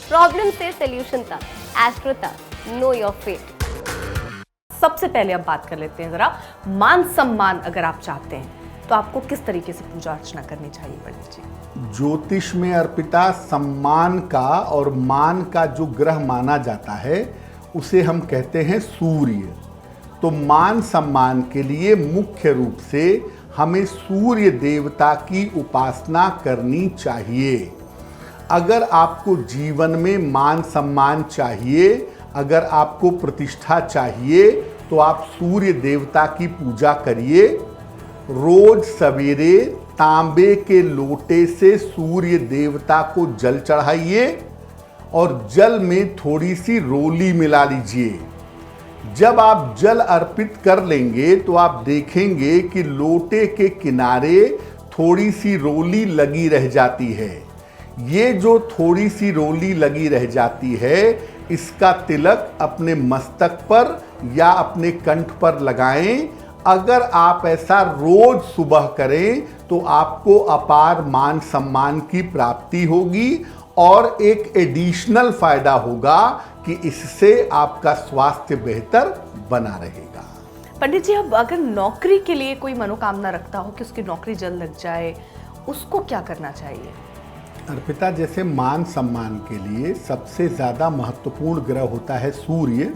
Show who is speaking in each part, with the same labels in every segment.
Speaker 1: Problem से solution तक, astro तक, नो योर फेट।
Speaker 2: सबसे पहले अब बात कर लेते हैं जरा मान सम्मान अगर आप चाहते हैं तो आपको किस तरीके से पूजा अर्चना करनी चाहिए पंडित जी?
Speaker 3: ज्योतिष में अर्पिता सम्मान का और मान का जो ग्रह माना जाता है उसे हम कहते हैं सूर्य। तो मान सम्मान के लिए मुख्य रूप से हमें सूर्य देवता की उपासना करनी चाहिए। अगर आपको जीवन में मान सम्मान चाहिए, अगर आपको प्रतिष्ठा चाहिए तो आप सूर्य देवता की पूजा करिए। रोज सवेरे तांबे के लोटे से सूर्य देवता को जल चढ़ाइए और जल में थोड़ी सी रोली मिला लीजिए। जब आप जल अर्पित कर लेंगे तो आप देखेंगे कि लोटे के किनारे थोड़ी सी रोली लगी रह जाती है। ये जो थोड़ी सी रोली लगी रह जाती है, इसका तिलक अपने मस्तक पर या अपने कंठ पर लगाएं। अगर आप ऐसा रोज सुबह करें तो आपको अपार मान सम्मान की प्राप्ति होगी और एक एडिशनल फायदा होगा कि इससे आपका स्वास्थ्य बेहतर बना रहेगा।
Speaker 2: पंडित जी, अब अगर नौकरी के लिए कोई मनोकामना रखता हो कि उसकी नौकरी जल्द लग जाए, उसको क्या करना चाहिए?
Speaker 3: अर्पिता, जैसे मान सम्मान के लिए सबसे ज़्यादा महत्वपूर्ण ग्रह होता है सूर्य,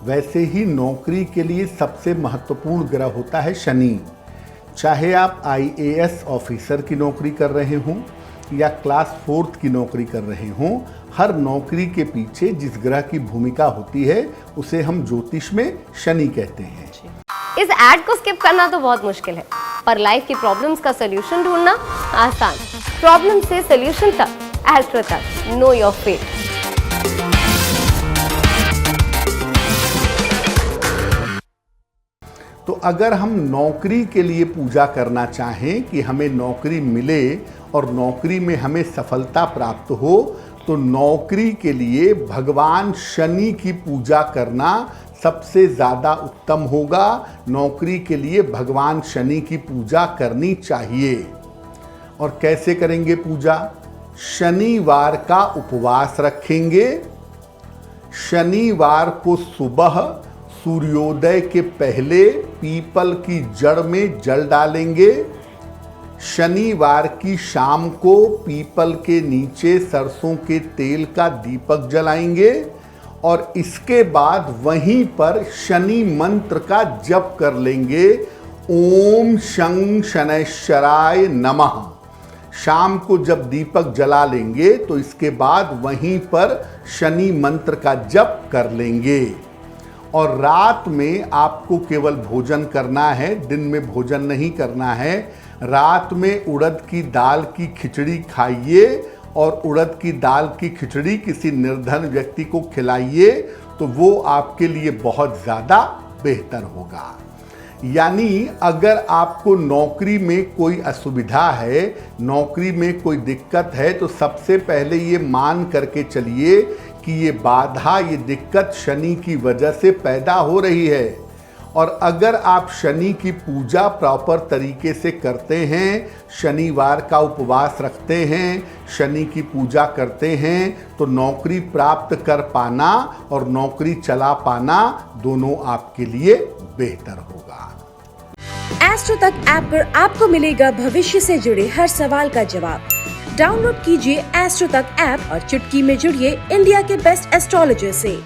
Speaker 3: वैसे ही नौकरी के लिए सबसे महत्वपूर्ण ग्रह होता है शनि। चाहे आप IAS ऑफिसर की नौकरी कर रहे हों या क्लास 4th की नौकरी कर रहे हों, हर नौकरी के पीछे जिस ग्रह की भूमिका होती है उसे हम ज्योतिष में शनि कहते हैं।
Speaker 1: इस ऐड को स्किप करना तो बहुत मुश्किल है, पर लाइफ की प्रॉब्लम्स का सोल्यूशन ढूंढना आसान। प्रॉब्लम से सोल्यूशन तक, एस्ट्रो तक, नो योर फेट।
Speaker 3: तो अगर हम नौकरी के लिए पूजा करना चाहें कि हमें नौकरी मिले और नौकरी में हमें सफलता प्राप्त हो, तो नौकरी के लिए भगवान शनि की पूजा करना सबसे ज़्यादा उत्तम होगा। नौकरी के लिए भगवान शनि की पूजा करनी चाहिए। और कैसे करेंगे पूजा? शनिवार का उपवास रखेंगे। शनिवार को सुबह सूर्योदय के पहले पीपल की जड़ में जल डालेंगे। शनिवार की शाम को पीपल के नीचे सरसों के तेल का दीपक जलाएंगे और इसके बाद वहीं पर शनि मंत्र का जप कर लेंगे, ओम शं शनैश्चराय नमः। शाम को जब दीपक जला लेंगे तो इसके बाद वहीं पर शनि मंत्र का जप कर लेंगे। और रात में आपको केवल भोजन करना है, दिन में भोजन नहीं करना है। रात में उड़द की दाल की खिचड़ी खाइए और उड़द की दाल की खिचड़ी किसी निर्धन व्यक्ति को खिलाइए, तो वो आपके लिए बहुत ज़्यादा बेहतर होगा। यानी अगर आपको नौकरी में कोई असुविधा है, नौकरी में कोई दिक्कत है, तो सबसे पहले ये मान करके चलिए कि ये बाधा, ये दिक्कत शनि की वजह से पैदा हो रही है। और अगर आप शनि की पूजा प्रॉपर तरीके से करते हैं, शनिवार का उपवास रखते हैं, शनि की पूजा करते हैं, तो नौकरी प्राप्त कर पाना और नौकरी चला पाना दोनों आपके लिए बेहतर होगा।
Speaker 4: एस्ट्रो तक ऐप पर आपको मिलेगा भविष्य से जुड़े हर सवाल का जवाब। डाउनलोड कीजिए एस्ट्रो तक ऐप और चुटकी में जुड़िए इंडिया के बेस्ट एस्ट्रोलॉजर से।